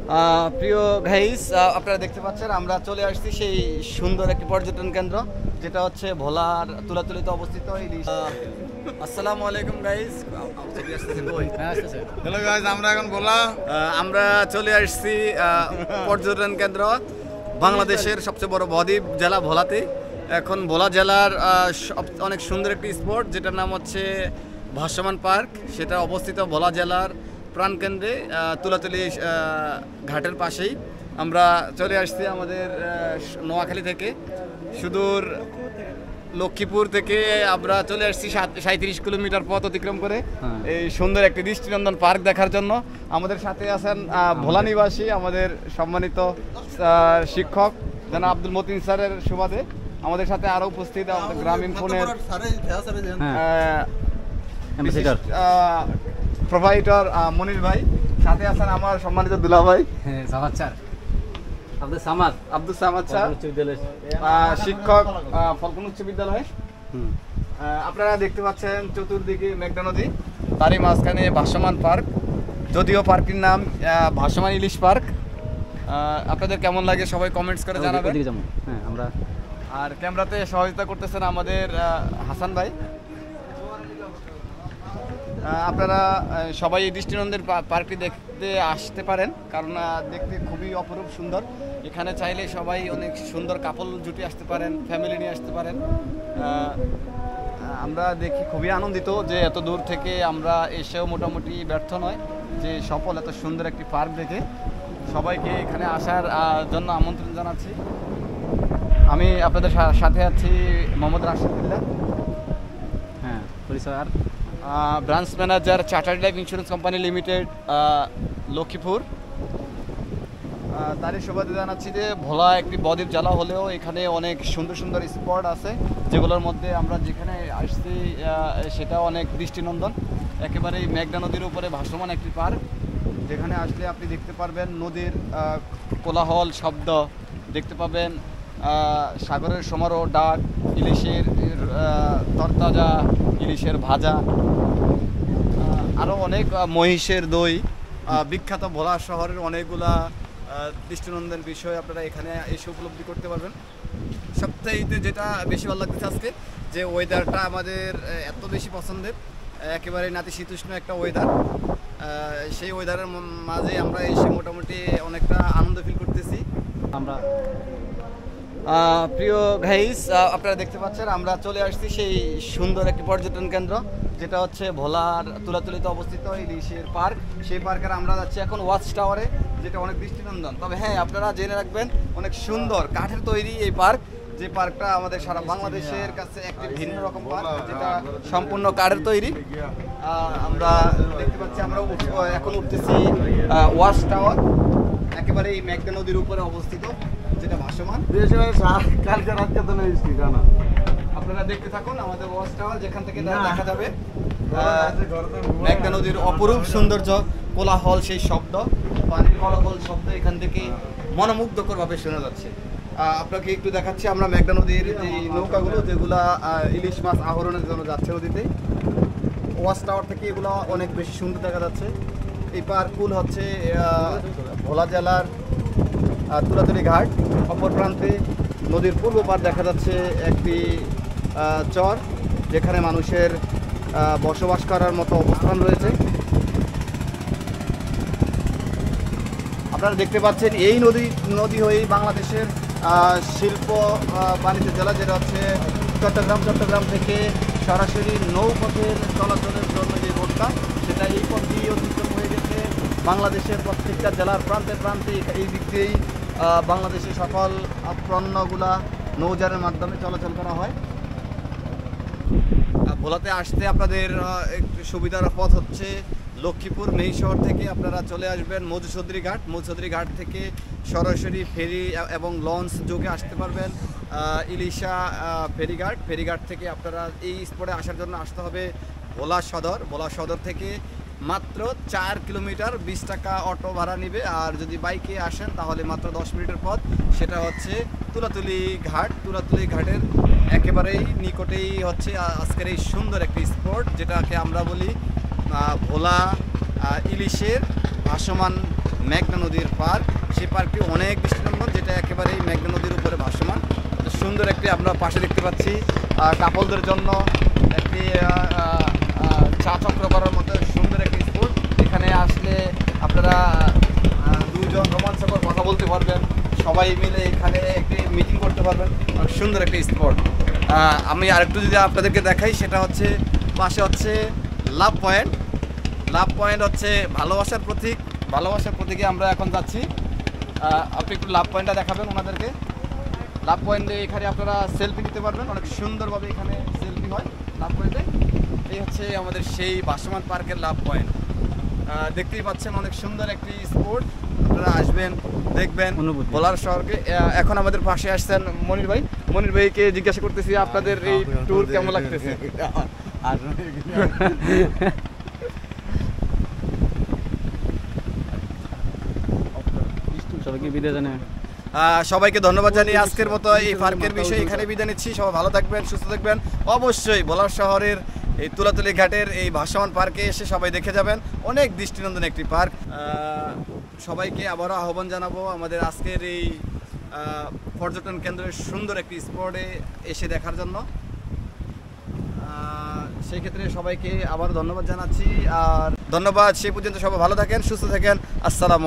প্রিয় গাইস, আপনারা দেখতে পাচ্ছেন আমরা চলে আসছি সেই সুন্দর একটি পর্যটন কেন্দ্র যেটা হচ্ছে ভোলার তুলাতুলিতে অবস্থিত। আসসালামু আলাইকুম গাইস। হ্যালো গাইস, আমরা এখন আমরা চলে আসছি পর্যটন কেন্দ্র বাংলাদেশের সবচেয়ে বড় বদ্বীপ জেলা ভোলাতে। এখন ভোলা জেলার অনেক সুন্দর একটি স্পট যেটার নাম হচ্ছে ভাসমান পার্ক। সেটা অবস্থিত ভোলা জেলার প্রাণকেন্দ্রে তুলাতুলি ঘাটের পাশেই। আমরা চলে আসছি আমাদের নোয়াখালী থেকে, সুদূর লক্ষ্মীপুর থেকে আমরা চলে আসছি 37 কিলোমিটার পথ অতিক্রম করে এই সুন্দর একটি দৃষ্টিনন্দন পার্ক দেখার জন্য। আমাদের সাথে আছেন ভোলা নিবাসী আমাদের সম্মানিত শিক্ষক জনাব আব্দুল মতিন স্যারের সুবাদে। আমাদের সাথে আরো উপস্থিত আমাদের গ্রামীণ ফোনের প্রোভাইডার মনির ভাই, সাথে আছেন আমার সম্মানিত দুলা ভাই আব্দুল সামাদ স্যার, শিক্ষক ফলকন উচ্চ বিদ্যালয়। আপনারা দেখতে পাচ্ছেন চতুর্দিকে মেঘনা নদী, তারই মাঝখানে ভাসমান পার্ক, যদিও পার্কটির নাম ভাসমান ইলিশ পার্ক। আপনাদের কেমন লাগে সবাই কমেন্টস করে জানাবেন। আর ক্যামেরাতে সহযোগিতা করতেছেন আমাদের হাসান ভাই। আপনারা সবাই এই দৃষ্টিনন্দন পার্কটি দেখতে আসতে পারেন, কারণ দেখতে খুবই অপরূপ সুন্দর। এখানে চাইলে সবাই অনেক সুন্দর কাপল জুটি আসতে পারেন, ফ্যামিলি নিয়ে আসতে পারেন। আমরা দেখি খুবই আনন্দিত যে এত দূর থেকে আমরা এসেও মোটামুটি ব্যর্থ নয় যে সফল এত সুন্দর একটি পার্ক দেখে। সবাইকে এখানে আসার জন্য আমন্ত্রণ জানাচ্ছি। আমি আপনাদের সাথে আছি Mohammad Rashidullah, branch manager chartered life insurance company limited Lakshmipur. তারই সুবাদে জানাচ্ছি যে ভোলা একটি বদ্বীপ জেলা হলেও এখানে অনেক সুন্দর সুন্দর স্পট আছে, যেগুলোর মধ্যে আমরা যেখানে আসছি সেটা অনেক দৃষ্টিনন্দন। একেবারেই মেঘনা নদীর উপরে ভাসমান একটি পার্ক, যেখানে আসলে আপনি দেখতে পারবেন নদীর কোলাহল শব্দ, দেখতে পাবেন সাগরের সমারোহ ডাক, ইলিশের তরতাজা ইলিশের ভাজা, আরও অনেক মহিষের দই, বিখ্যাত ভোলা শহরের অনেকগুলা দৃষ্টিনন্দন বিষয় আপনারা এখানে এসে উপলব্ধি করতে পারবেন। সবথেকে যেটা বেশি ভালো লাগতেছে আজকে যে ওয়েদারটা আমাদের এত বেশি পছন্দের, একেবারে নাতিশীতোষ্ণ একটা ওয়েদার। সেই ওয়েদারের মাঝে আমরা এসে মোটামুটি অনেকটা আনন্দ ফিল করতেছি আমরা। প্রিয় গাইস, আপনারা দেখতে পাচ্ছেন আমরা চলে আসছি সেই সুন্দর একটি পর্যটন কেন্দ্র যেটা হচ্ছে ভোলার তুলাতুলিতে অবস্থিত ইলিশের পার্ক। সেই পার্কের আমরা যাচ্ছি এখন ওয়াচ টাওয়ারে, যেটা অনেক দৃষ্টিনন্দন। তবে হ্যাঁ, আপনারা জেনে রাখবেন অনেক সুন্দর কাঠের তৈরি এই পার্ক, যে পার্কটা আমাদের সারা বাংলাদেশের কাছে একটি ভিন্ন রকম পার্ক, যেটা সম্পূর্ণ কাঠের তৈরি। আমরা দেখতে পাচ্ছি আমরা এখন উঠতেছি ওয়াচ টাওয়ার, একেবারে এই মেঘনা নদীর উপরে অবস্থিত, যেটা ভাসমান। আপনারা দেখতে থাকুন আমাদের ওয়াচ টাওয়ার, যেখান থেকে দেখা যাবে মেঘনা নদীর অপরূপ সৌন্দর্য, কোলাহল সেই শব্দ, পানির কোলাহল শব্দ এখান থেকে মনোমুগ্ধকর ভাবে শোনা যাচ্ছে। আপনাকে একটু দেখাচ্ছি আমরা মেঘনা নদীর যে নৌকাগুলো, যেগুলা ইলিশ মাছ আহরণের জন্য যাচ্ছে নদীতে। ওয়াচ টাওয়ার থেকে এগুলো অনেক বেশি সুন্দর দেখা যাচ্ছে। এই পার্কগুলো হচ্ছে ভোলা জেলার তুলাতুলি ঘাট, অপর প্রান্তে নদীর পূর্ব পার দেখা যাচ্ছে একটি চর, যেখানে মানুষের বসবাস করার মতো অবস্থান রয়েছে। আপনারা দেখতে পাচ্ছেন এই নদী হয়েই বাংলাদেশের শিল্প বাণিজ্য জেলা, যেটা হচ্ছে চট্টগ্রাম থেকে সরাসরি নৌপথের চলাচলের জন্য যে রোডটা, সেটা এই পথ দিয়ে অতিক্রম হয়ে গেছে বাংলাদেশের প্রত্যেকটা জেলার প্রান্তে প্রান্তে। এই দিক দিয়েই বাংলাদেশের সকল পণ্যগুলা নৌযানের মাধ্যমে চলাচল করা হয়। ভোলাতে আসতে আপনাদের একটু সুবিধার পথ হচ্ছে লক্ষ্মীপুর মেইন শহর থেকে আপনারা চলে আসবেন মধুচৌধুরী ঘাট। মধুচৌধুরী ঘাট থেকে সরাসরি ফেরি এবং লঞ্চ যোগে আসতে পারবেন ইলিশা ফেরিঘাট। ফেরিঘাট থেকে আপনারা এই স্পটে আসার জন্য আসতে হবে ভোলা সদর। ভোলা সদর থেকে মাত্র 4 কিলোমিটার, 20 টাকা অটো ভাড়া নেবে। আর যদি বাইকে আসেন তাহলে মাত্র 10 মিনিটের পথ। সেটা হচ্ছে তুলাতুলি ঘাট। তুলাতুলি ঘাটের একেবারেই নিকটেই হচ্ছে আজকের এই সুন্দর একটি স্পট, যেটাকে আমরা বলি ভোলা ইলিশের ভাসমান মেঘনা নদীর পার্ক। সেই পার্কটি অনেক দৃষ্টিনন্দন, যেটা একেবারেই মেঘনা নদীর উপরে ভাসমান। সুন্দর একটি আমরা পাশে দেখতে পাচ্ছি কাপলদের জন্য একটি চা চক্র করার মতো সুন্দর একটি স্পট। এখানে আসলে আপনারা দুজন রোমাঞ্চকর কথা বলতে পারবেন, সবাই মিলে এখানে একটি মিটিং করতে পারবেন। অনেক সুন্দর একটি স্পট। আমি আরেকটু যদি আপনাদেরকে দেখাই, সেটা হচ্ছে পাশে হচ্ছে লাভ পয়েন্ট। লাভ পয়েন্ট হচ্ছে ভালোবাসার প্রতীক। ভালোবাসার প্রতীকে আমরা এখন যাচ্ছি। আপনি একটু লাভ পয়েন্টটা দেখাবেন ওনাদেরকে। লাভ পয়েন্টে এখানে আপনারা সেলফি নিতে পারবেন, অনেক সুন্দরভাবে এখানে সেলফি হয় লাভ পয়েন্টে। এই হচ্ছে আমাদের সেই ভাসমান পার্কের লাভ পয়েন্ট। দেখতেই পাচ্ছেন অনেক সুন্দর একটি স্পট। আপনারা আসবেন, দেখবেন ভোলার শহরকে। এখন আমাদের পাশে আসছেন মনির ভাই। মনির ভাইকে জিজ্ঞাসা করতেছি আপনাদের এই ট্যুর কেমন লাগতেছে। সবাইকে ধন্যবাদ জানিয়ে আজকের মতো এই পার্কের বিষয়ে এখানে বিদায় নিচ্ছি। সবাই ভালো থাকবেন, সুস্থ থাকবেন। অবশ্যই ভোলার শহরের এই তুলাতুলি ঘাটের এই ভাসমান পার্কে এসে সবাই দেখে যাবেন। অনেক দৃষ্টিনন্দন একটি পার্ক। সবাইকে আবারও আহ্বান জানাবো আমাদের আজকের এই পর্যটন কেন্দ্রের সুন্দর একটি স্পটে এসে দেখার জন্য। সেই ক্ষেত্রে সবাইকে আবার ধন্যবাদ জানাচ্ছি। আর ধন্যবাদ, সেই পর্যন্ত সবাই ভালো থাকেন, সুস্থ থাকেন। আসসালামু আলাইকুম।